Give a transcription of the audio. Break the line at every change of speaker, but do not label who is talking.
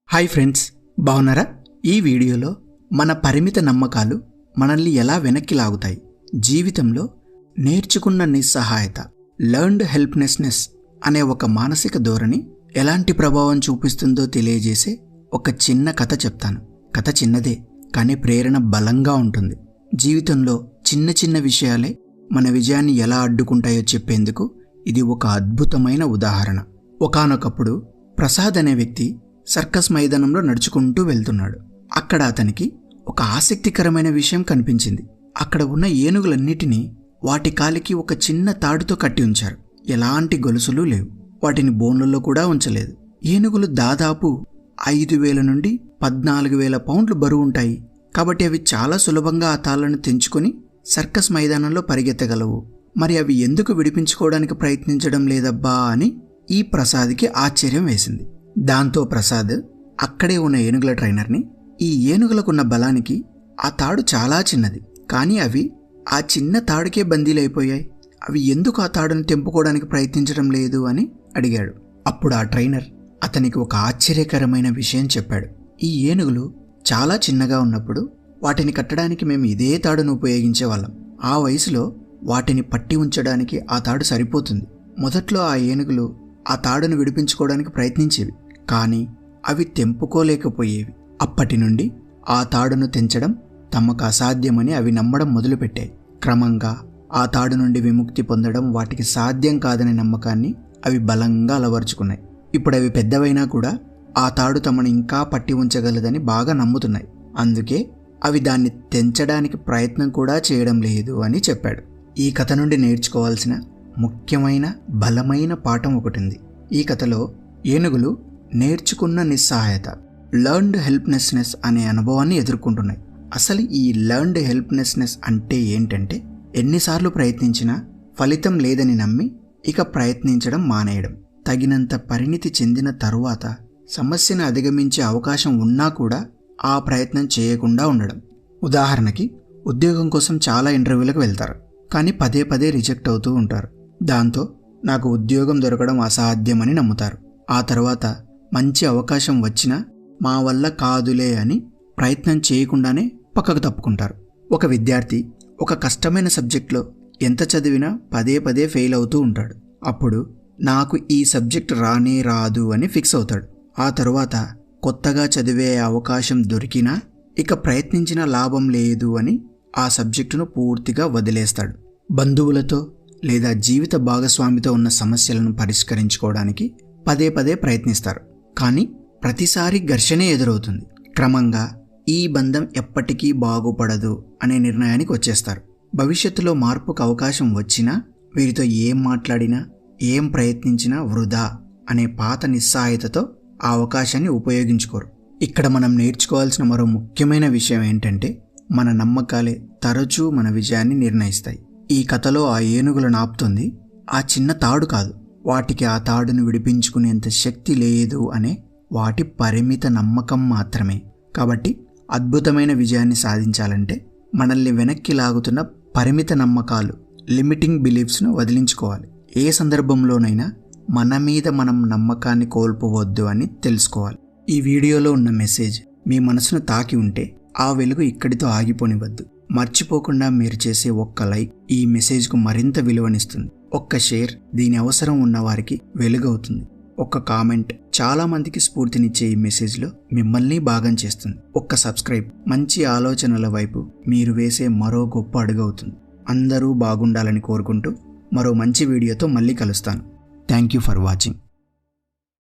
Hi friends, బాగున్నారా? ఈ వీడియోలో మన పరిమిత నమ్మకాలు మనల్ని ఎలా వెనక్కి లాగుతాయి, జీవితంలో నేర్చుకున్న నిస్సహాయత లెర్న్డ్ హెల్ప్లెస్నెస్ అనే ఒక మానసిక ధోరణి ఎలాంటి ప్రభావం చూపిస్తుందో తెలియజేసే ఒక చిన్న కథ చెప్తాను. కథ చిన్నదే, కానీ ప్రేరణ బలంగా ఉంటుంది. జీవితంలో చిన్న చిన్న విషయాలే మన విజయాన్ని ఎలా అడ్డుకుంటాయో చెప్పేందుకు ఇది ఒక అద్భుతమైన ఉదాహరణ. ఒకానొకప్పుడు ప్రసాద్ అనే వ్యక్తి సర్కస్ మైదానంలో నడుచుకుంటూ వెళ్తున్నాడు. అక్కడ అతనికి ఒక ఆసక్తికరమైన విషయం కనిపించింది. అక్కడ ఉన్న ఏనుగులన్నిటినీ వాటి కాలికి ఒక చిన్న తాడుతో కట్టి ఉంచారు. ఎలాంటి గొలుసులు లేవు, వాటిని బోన్లలో కూడా ఉంచలేదు. ఏనుగులు దాదాపు 5,000 నుండి 14,000 పౌండ్లు బరువు ఉంటాయి. కాబట్టి అవి చాలా సులభంగా ఆ తాళ్లను తెంచుకొని సర్కస్ మైదానంలో పరిగెత్తగలవు. మరి అవి ఎందుకు విడిపించుకోవడానికి ప్రయత్నించడం లేదబ్బా అని ఈ ప్రసాద్కి ఆశ్చర్యం వేసింది. దాంతో ప్రసాద్ అక్కడే ఉన్న ఏనుగుల ట్రైనర్ని, ఈ ఏనుగులకున్న బలానికి ఆ తాడు చాలా చిన్నది, కానీ అవి ఆ చిన్న తాడుకే బందీలైపోయాయి. అవి ఎందుకు ఆ తాడును తెంపుకోవడానికి ప్రయత్నించడం లేదు అని అడిగాడు. అప్పుడు ఆ ట్రైనర్ అతనికి ఒక ఆశ్చర్యకరమైన విషయం చెప్పాడు. ఈ ఏనుగులు చాలా చిన్నగా ఉన్నప్పుడు వాటిని కట్టడానికి మేము ఇదే తాడును ఉపయోగించేవాళ్ళం. ఆ వయసులో వాటిని పట్టి ఉంచడానికి ఆ తాడు సరిపోతుంది. మొదట్లో ఆ ఏనుగులు ఆ తాడును విడిపించుకోవడానికి ప్రయత్నించేవి, కానీ అవి తెంపుకోలేకపోయేవి. అప్పటి నుండి ఆ తాడును తెంచడం తమకు అసాధ్యమని అవి నమ్మడం మొదలుపెట్టాయి. క్రమంగా ఆ తాడు నుండి విముక్తి పొందడం వాటికి సాధ్యం కాదనే నమ్మకాన్ని అవి బలంగా అలవరుచుకున్నాయి. ఇప్పుడు అవి పెద్దవైనా కూడా ఆ తాడు తమను ఇంకా పట్టి ఉంచగలదని బాగా నమ్ముతున్నాయి. అందుకే అవి దాన్ని తెంచడానికి ప్రయత్నం కూడా చేయడం లేదు అని చెప్పాడు. ఈ కథ నుండి నేర్చుకోవాల్సిన ముఖ్యమైన బలమైన పాఠం ఒకటింది. ఈ కథలో ఏనుగులు నేర్చుకున్న నిస్సహాయత లెర్న్డ్ హెల్ప్లెస్నెస్ అనే అనుభవాన్ని ఎదుర్కొంటున్నాయి. అసలు ఈ లెర్న్డ్ హెల్ప్లెస్నెస్ అంటే ఏంటంటే, ఎన్నిసార్లు ప్రయత్నించినా ఫలితం లేదని నమ్మి ఇక ప్రయత్నించడం మానేయడం. తగినంత పరిణితి చెందిన తరువాత సమస్యను అధిగమించే అవకాశం ఉన్నా కూడా ఆ ప్రయత్నం చేయకుండా ఉండడం. ఉదాహరణకి, ఉద్యోగం కోసం చాలా ఇంటర్వ్యూలకు వెళ్తారు, కానీ పదే పదే రిజెక్ట్ అవుతూ ఉంటారు. దాంతో నాకు ఉద్యోగం దొరకడం అసాధ్యమని నమ్ముతారు. ఆ తర్వాత మంచి అవకాశం వచ్చినా మా వల్ల కాదులే అని ప్రయత్నం చేయకుండానే పక్కకు తప్పుకుంటారు. ఒక విద్యార్థి ఒక కష్టమైన సబ్జెక్ట్లో ఎంత చదివినా పదే పదే ఫెయిల్ అవుతూ ఉంటాడు. అప్పుడు నాకు ఈ సబ్జెక్ట్ రానే రాదు అని ఫిక్స్ అవుతాడు. ఆ తరువాత కొత్తగా చదివే అవకాశం దొరికినా ఇక ప్రయత్నించిన లాభం లేదు అని ఆ సబ్జెక్టును పూర్తిగా వదిలేస్తాడు. బంధువులతో లేదా జీవిత భాగస్వామితో ఉన్న సమస్యలను పరిష్కరించుకోవడానికి పదే పదే ప్రయత్నిస్తారు, కానీ ప్రతిసారి ఘర్షణే ఎదురవుతుంది. క్రమంగా ఈ బంధం ఎప్పటికీ బాగుపడదు అనే నిర్ణయానికి వచ్చేస్తారు. భవిష్యత్తులో మార్పుకు అవకాశం వచ్చినా వీరితో ఏం మాట్లాడినా ఏం ప్రయత్నించినా వృధా అనే పాత నిస్సహాయతతో ఆ అవకాశాన్ని ఉపయోగించుకోరు. ఇక్కడ మనం నేర్చుకోవాల్సిన మరో ముఖ్యమైన విషయం ఏంటంటే, మన నమ్మకాలే తరచూ మన విజయాన్ని నిర్ణయిస్తాయి. ఈ కథలో ఆ ఏనుగులను ఆపుతుంది ఆ చిన్న తాడు కాదు, వాటికి ఆ తాడును విడిపించుకునేంత శక్తి లేదు అనే వాటి పరిమిత నమ్మకం మాత్రమే. కాబట్టి అద్భుతమైన విజయాన్ని సాధించాలంటే మనల్ని వెనక్కి లాగుతున్న పరిమిత నమ్మకాలు, లిమిటింగ్ బిలీఫ్స్ను వదిలించుకోవాలి. ఏ సందర్భంలోనైనా మన మీద మనం నమ్మకాన్ని కోల్పోవద్దు అని తెలుసుకోవాలి. ఈ వీడియోలో ఉన్న మెసేజ్ మీ మనసును తాకి ఉంటే ఆ వెలుగు ఇక్కడితో ఆగిపోనివద్దు. మర్చిపోకుండా మీరు చేసే ఒక్క లైక్ ఈ మెసేజ్కు మరింత విలువనిస్తుంది. ఒక్క షేర్ దీని అవసరం ఉన్న వారికి వెలుగవుతుంది. ఒక్క కామెంట్ చాలా మందికి స్ఫూర్తినిచ్చే ఈ మెసేజ్లో మిమ్మల్ని భాగం చేస్తుంది. ఒక్క సబ్స్క్రైబ్ మంచి ఆలోచనల వైపు మీరు వేసే మరో గొప్ప అడుగవుతుంది. అందరూ బాగుండాలని కోరుకుంటూ మరో మంచి వీడియోతో మళ్ళీ కలుస్తాను. Thank you for watching.